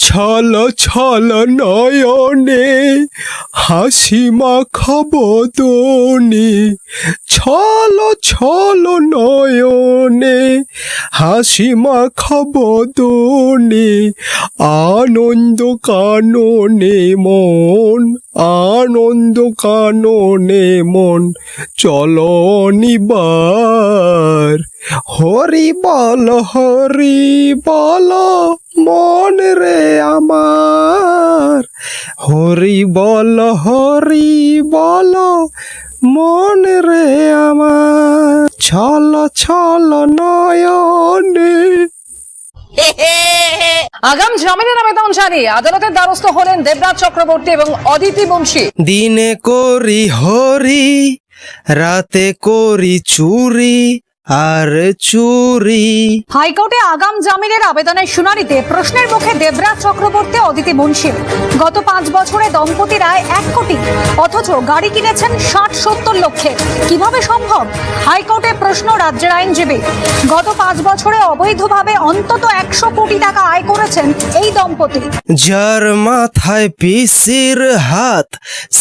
ছল ছল নয়নে হাসি মাখা বদনে, ছল ছল নয়নে হাসি মাখা বদনে, আনন্দ কাননে মন, আনন্দ কাননে মন, চলো নিবার হরি বল মন রে আমার, হরি বল মন রে আমার, ছল ছল নয়নে। আগাম জামিনের আবেদন জানিয়ে আদালতের দ্বারস্থ হলেন দেবরাজ চক্রবর্তী এবং অদিতি বংশী। দিনে করি হরি, রাতে করি চুরি আর চুরি। হাইকোর্টে আগাম জামিনের আবেদনের শুনানিতে প্রশ্নের মুখে দেবরাজ চক্রবর্তী অদিতি বংশী। গত 5 বছরে দম্পতির আয় 1 কোটি, অথচ গাড়ি কিনেছেন 60-70 লক্ষে। কিভাবে সম্ভব? হাইকোর্টে প্রশ্ন রাজ্যের আইনজীবী। গত 5 বছরে অবৈধভাবে অন্তত 100 কোটি টাকা আয় করেছেন এই দম্পতি। যার মাথায় পিসির হাত,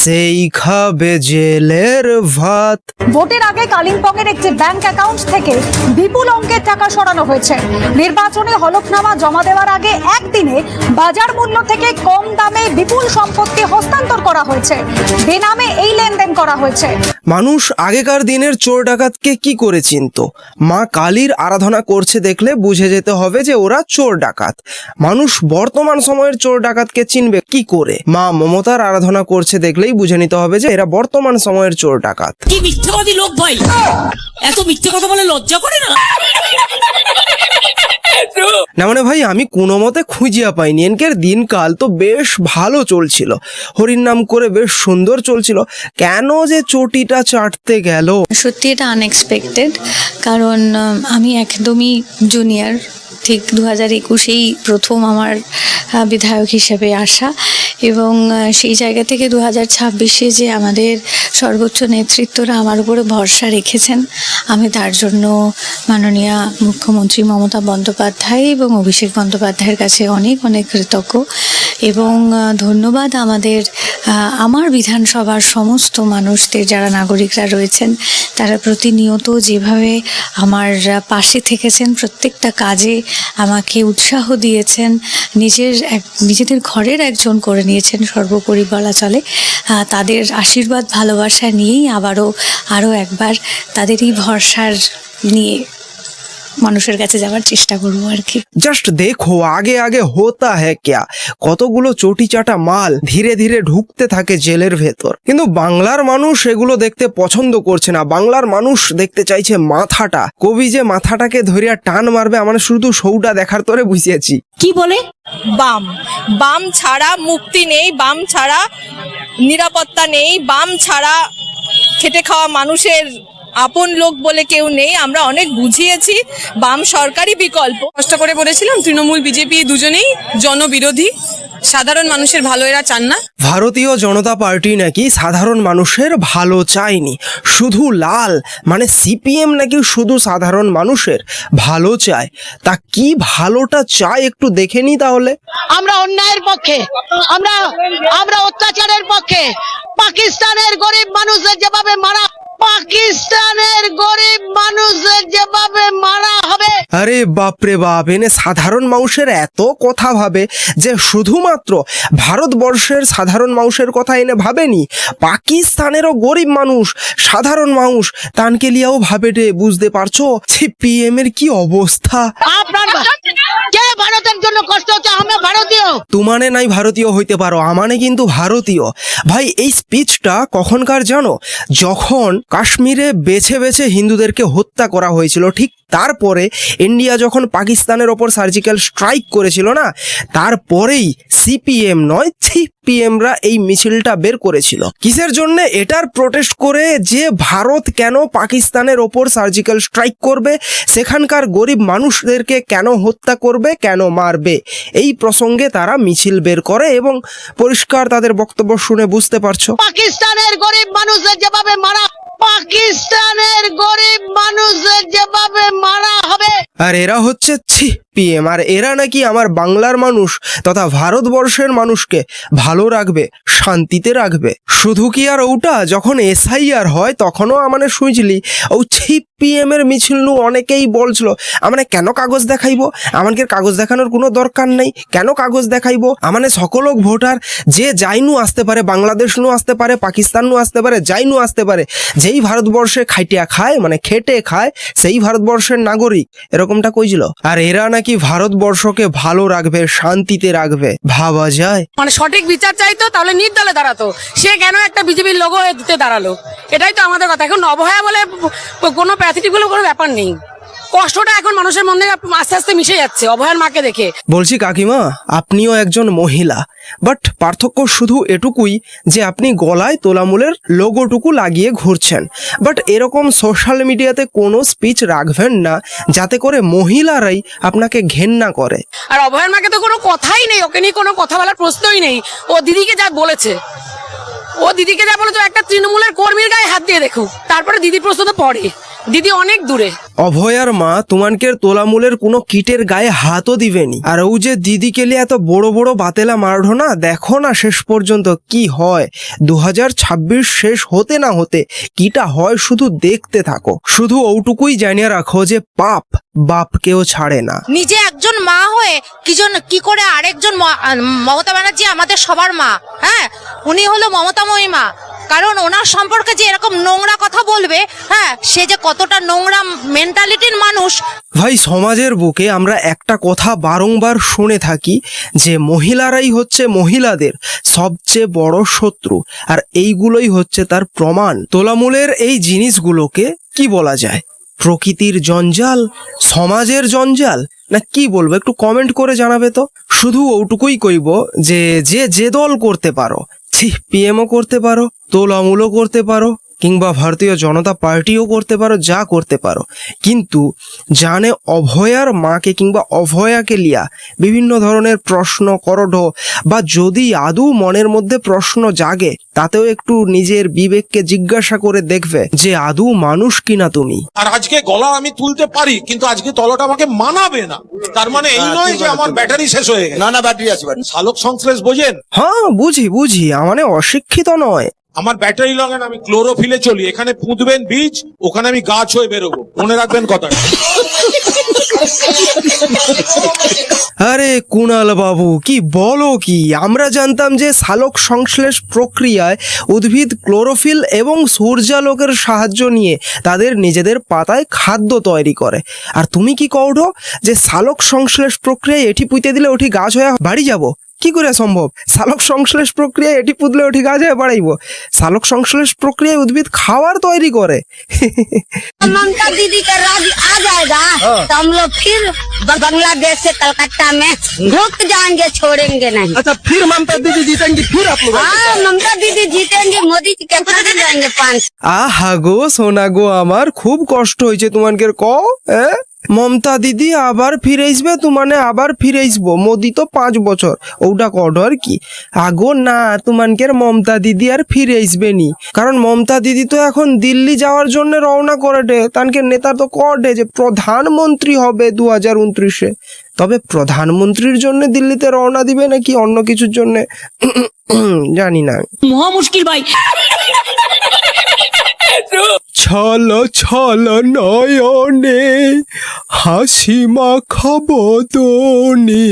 সেই খাবে জেলের ভাত। ভোটের আগে কালিম্পংয়ের একটি ব্যাংক অ্যাকাউন্ট থেকে বিপুল অঙ্কের টাকা সরানো হয়েছে। নির্বাচনী হলফনামা জমা দেওয়ার আগে একদিনে বাজার মূল্য থেকে কম দামে বিপুল সম্পত্তি হস্তান্তর করা হয়েছে। বেনামে এই লেনদেন করা হয়েছে। মানুষ আগেকার দিনের চোর ডাকাতকে কি করে চিনতো? মা কালীর আরাধনা করছে দেখলে বুঝে যেতে হবে যে ওরা চোর ডাকাত। মানুষ বর্তমান সময়ের চোর ডাকাতকে চিনবে কি করে? মা মমতার আরাধনা করছে দেখলেই বুঝে নিতে হবে যে এরা বর্তমান সময়ের চোর ডাকাত। কি মিথ্যাবাদী লোক ভাই, এত মিথ্যে কথা বলে লজ্জা করে না? না মানে ভাই, আমি কোনো মতে খুঁজিয়া পাইনি। এনকের দিনকাল তো বেশ ভালো চলছিল, হরির নাম করে বেশ সুন্দর চলছিল, কেন যে চটিটা চাটতে গেল? সত্যি এটা আনএক্সপেক্টেড, কারণ আমি একদমই জুনিয়র। ঠিক 2021-এই প্রথম আমার বিধায়ক হিসেবে আসা, এবং সেই জায়গা থেকে 2026-এ যে আমাদের সর্বোচ্চ নেতৃত্বরা আমার উপরে ভরসা রেখেছেন, আমি তার জন্য মাননীয় মুখ্যমন্ত্রী মমতা বন্দ্যোপাধ্যায় এবং অভিষেক বন্দ্যোপাধ্যায়ের কাছে অনেক অনেক কৃতজ্ঞ। এবং ধন্যবাদ আমার বিধানসভার সমস্ত মানুষদের, যারা নাগরিকরা রয়েছেন, তারা প্রতিনিয়ত যেভাবে আমার পাশে থেকেছেন, প্রত্যেকটা কাজে আমাকে উৎসাহ দিয়েছেন, নিজেদের ঘরের একজন করে নিয়েছেন সর্বোপরি বলা চলে। তাদের আশীর্বাদ ভালোবাসা নিয়েই আরও একবার তাদেরই ভরসার নিয়ে মানুষের কাছে যাওয়ার চেষ্টা করবো আর কি। জাস্ট দেখো আগে আগে হোতা হ্যাঁ ক্যা, কতগুলো চটি চাটা মাল ধীরে ধীরে ঢুকতে থাকে জেলের ভেতর। কিন্তু বাংলার মানুষ এগুলো দেখতে পছন্দ করছে না। বাংলার মানুষ দেখতে চাইছে মাথাটা। কবি যে মাথাটাকে ধরিয়া টান মারবে, আমার শুধু শৌটা দেখার তরে বুঝিয়েছি। কি বলে? বাম ছাড়া মুক্তি নেই, বাম ছাড়া নিরাপত্তা নেই, বাম ছাড়া খেটে খাওয়া মানুষের আপন লোক বলে কেউ নেই। আমরা অনেক বুঝিয়েছি, বাম সরকারি বিকল্প। কষ্ট করে বলেছিলাম তৃণমূল বিজেপি দুজনেই জনবিরোধী, সাধারণ মানুষের ভালো এরা চান না। ভারতীয় জনতা পার্টি নাকি সাধারণ মানুষের ভালো চায়নি, শুধু লাল মানে সিপিএম নাকি শুধু সাধারণ মানুষের ভালো চায়। তা কি ভালোটা চায় একটু দেখে নি তাহলে। আমরা অন্যায়ের পক্ষে, আমরা অত্যাচারের পক্ষে। পাকিস্তানের গরিব মানুষদের যেভাবে মারা, পাকিস্তানের গরিব মানুষদের যেভাবে মারা হবে। আরে বাপরে বাপ, এনে সাধারণ মানুষের এত কথা ভাবে যে শুধুমাত্র ভারতবর্ষের সাধারণ মানুষের কথা এনে ভাবেনি, পাকিস্তানেরও গরিব মানুষ, সাধারণ মানুষ তানকে লিয়াও ভাবে রে। বুঝতে পারছো সিপিএম এর কি অবস্থা? আপনার কে ভারতের জন্য কষ্ট হচ্ছে? আমি ভারতীয়। তুমানে নাই ভারতীয় হইতে পারো, আমানে কিন্তু ভারতীয়। ভাই এই স্পিচটা কখনকার জানো? যখন কাশ্মীরে বেছে বেছে হিন্দুদেরকে হত্যা করা হয়েছিল, ঠিক তারপরে ইন্ডিয়া যখন পাকিস্তানের ওপর সার্জিক্যাল স্ট্রাইক করেছিল না, তারপরেই সিপিএম নয় সিপিএমরা এই মিছিলটা বের করেছিল। কিসের জন্য? এটার প্রোটেস্ট করে যে ভারত কেন পাকিস্তানের ওপর সার্জিক্যাল স্ট্রাইক করবে, সেখানকার গরিব মানুষদেরকে কেন হত্যা করবে, কেন মারবে, এই প্রসঙ্গে তারা মিছিল বের করে। এবং পরিষ্কার তাদের বক্তব্য শুনে বুঝতে পারছো পাকিস্তানের গরিব মানুষদের যেভাবে মারা, পাকিস্তানের গরিব মানুষদের যেভাবে মারা হবে। আর এরা হচ্ছে পিএম, আর এরা নাকি আমার বাংলার মানুষ তথা ভারতবর্ষের মানুষকে ভালো রাখবে, শান্তিতে রাখবে। শুধু কি আর ওটা, যখন এসআইআর হয় তখনও মানে শুনছিলি ও ছিপ পিএম এর মিছিল নু অনেকেই বলছিল মানে কেন কাগজ দেখাইবো, আমাকে কাগজ দেখানোর কোনো দরকার নেই, কেন কাগজ দেখাইবো, মানে সকল ভোটার যে যাইনু আসতে পারে, বাংলাদেশ নু আসতে পারে, পাকিস্তান নু আসতে পারে, যাইনু আসতে পারে, যেই ভারতবর্ষে খাইটিয়া খায় মানে খেটে খায় সেই ভারতবর্ষের নাগরিক, এরকমটা কইছিল। আর এরা নাকি ভারতবর্ষকে ভালো রাখবে, শান্তিতে রাখবে, ভাবা যায়? মানে সঠিক বিচার চাইতো তাহলে নির্দলে দাঁড়াতো, সে কেন একটা বিজেপির লোগো হয়ে দিতে দাঁড়ালো? এটাই তো আমাদের কথা। এখন অবহেলা বলে কোনো প্যাথেটিক বলে কোনো ব্যাপার নেই, কষ্টটা এখন মানুষের মধ্যে আস্তে আস্তে মিশে যাচ্ছে অভয়ার মাকে দেখে। বলছি কাকিমা, আপনিও একজন মহিলা, বাট পার্থক্য শুধু এটুকুই যে আপনি গলায় তোলামূলের লোগোটুকু লাগিয়ে ঘুরছেন, বাট এরকম সোশ্যাল মিডিয়াতে কোনো স্পিচ রাখবেন না যাতে করে মহিলারাই আপনাকে ঘেন্না করে। আর অভয়ার মাকে তো কোনো কথাই নেই, ওকে নিয়ে কোনো কথা বলার প্রশ্নই নেই। ও দিদিকে যা বলেছে, একটা তৃণমূলের কর্মীর গায়ে হাত দিয়ে দেখুক, তারপরে দিদির প্রশ্ন তো পড়ে, দিদি অনেক দূরে। অভয়ার মা তোমানকে তোলামূলের কোনো কিটের গায়ে হাতও দিবেনি। আর ও যে দিদিকে লিয়ে এত বড় বড় বাতেলা মারঢো না, দেখো না শেষ পর্যন্ত কি হয়। 2026 শেষ হতে না হতে কিটা হয় শুধু দেখতে থাকো। শুধু ওটুকুই জানিয়ে রাখো যে পাপ বাপকেও ছাড়ে না। নিজে একজন মা হয়ে কি করে আরেকজন মমতা ব্যানার্জি আমাদের সবার মা, হ্যাঁ উনি হলো মমতাময়ী মা, কারণ ওনার সম্পর্কে যে এরকম নোংরা কথা বলবে, হ্যাঁ সে যে কতটা নোংরা মেন্টালিটির মানুষ। ভাই, সমাজের বুকে আমরা একটা কথা বারংবার শুনে থাকি যে মহিলারাই হচ্ছে মহিলাদের সবচেয়ে বড় শত্রু, আর এইগুলোই হচ্ছে তার প্রমাণ। তোলামূলের এই জিনিসগুলোকে কি বলা যায়? প্রকৃতির জঞ্জাল, সমাজের জঞ্জাল, না কি বলবো একটু কমেন্ট করে জানাবে তো। শুধু ওটুকুই কইব যে যে দল করতে পারো, পিএমও করতে পারো, তোলামূলও করতে পারো, কিংবা ভারতীয় জনতা পার্টিও করতে পারো, যা করতে পারো, কিন্তু জানে অভয়ার মাকে কিংবা অভয়াকে লিয়া বিভিন্ন ধরনের প্রশ্ন করঢ, বা যদি আদৌ মনের মধ্যে প্রশ্ন জাগে তাতেও একটু নিজের বিবেককে জিজ্ঞাসা করে দেখবে যে আদৌ মানুষ কিনা তুমি। আর আজকে গলা আমি তুলতে পারি, কিন্তু আজকে তলাটা আমাকে মানাবে না, তার মানে এই নয় যে আমার ব্যাটারি শেষ হয়ে গেছে। না ব্যাটারি আছে। শালক সংশ্লেষ বোঝেন? হ্যাঁ বুঝি, মানে অশিক্ষিত নয়। আমার ব্যাটারি লাগান, আমি ক্লোরোফিলে চলি, এখানে পুঁতবেন বীজ, ওখানে আমি গাছ হয়ে বেরোবো, মনে রাখবেন কথাটা। আরে কুণাল বাবু, কি বলো কি? আমরা জানতাম যে সালোক সংশ্লেষ প্রক্রিয়ায় উদ্ভিদ ক্লোরোফিল এবং সূর্যালোকের সাহায্য নিয়ে তাদের নিজেদের পাতায় খাদ্য তৈরি করে, আর তুমি কি কওঢো যে সালোক সংশ্লেষ প্রক্রিয়ায় এটি পুঁতে দিলে ওটি গাছ হয়ে বাড়ি যাব? কি করে সম্ভব? সালোক সংশ্লেষ প্রক্রিয়ায় এটি পুঁতলে ওটি গাছ হয়ে বাড়াইব? সালোক সংশ্লেষ প্রক্রিয়ায় উদ্ভিদ খাবার তৈরি করে। ममता दीदी का राज आ जाएगा तो हम लोग फिर बांग्लादेश से कलकत्ता में ढुक जाएंगे, छोड़ेंगे नहीं। अच्छा, फिर ममता दीदी जीतेंगी, फिर आप लोग हाँ, ममता दीदी जीतेंगे, मोदी जी के पास जाएंगे 5। আহা গো সোনা গো, আমার খুব কষ্ট হয়েছে তোমানকে কও। মমতা দিদি আবার ফিরে আসবে, তোমানে আবার ফিরে আসবো, মোদি তো 5 বছর, ওটা কড আর কি। আগো না, তোমানকে মমতা দিদি আর ফিরে আসবে নি, কারণ মমতা দিদি তো এখন দিল্লি যাওয়ার জন্য রওনা করে, তানকে নেতা তো কডে যে প্রধানমন্ত্রী হবে 2029-এ। তবে প্রধানমন্ত্রীর জন্য দিল্লিতে রওনা দিবে নাকি অন্য কিছুর জন্য জানি না। মহা মুশকিল ভাই। ছলো ছলো নয়নে হাসি মাখা বদনে,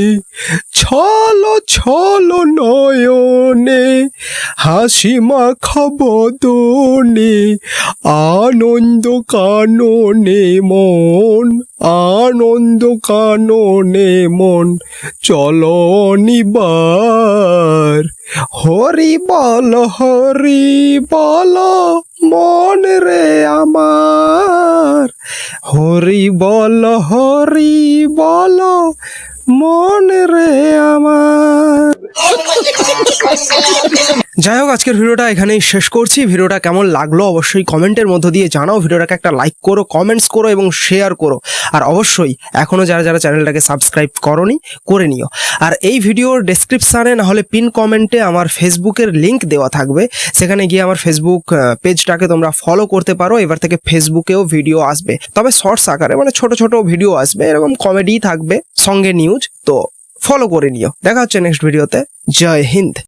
ছলো ছলো নয়নে হাসি মাখা বদনে, আনন্দ কাননে মন, আনন্দ কাননে মন, চলো নিবার হরি বল মন রে আমার, হরি বল মন রে আমার। যাই হোক, আজকের ভিডিওটা এখানেই শেষ করছি। ভিডিওটা কেমন লাগলো অবশ্যই কমেন্টের মধ্য দিয়ে জানাও। ভিডিওটাকে একটা লাইক করো, কমেন্টস করো এবং শেয়ার করো। আর অবশ্যই এখনো যারা যারা চ্যানেলটাকে সাবস্ক্রাইব করনি করে নিও। আর এই ভিডিওর ডেসক্রিপশানে না হলে পিন কমেন্টে আমার ফেসবুকের লিংক দেওয়া থাকবে, সেখানে গিয়ে আমার ফেসবুক পেজটাকে তোমরা ফলো করতে পারো। এবার থেকে ফেসবুকেও ভিডিও আসবে, তবে শর্টস আকারে, মানে ছোট ছোট ভিডিও আসবে, এরকম কমেডি থাকবে, সঙ্গে নিউজ। তো ফলো করে নিও। দেখা হচ্ছে নেক্সট ভিডিওতে। জয় হিন্দ।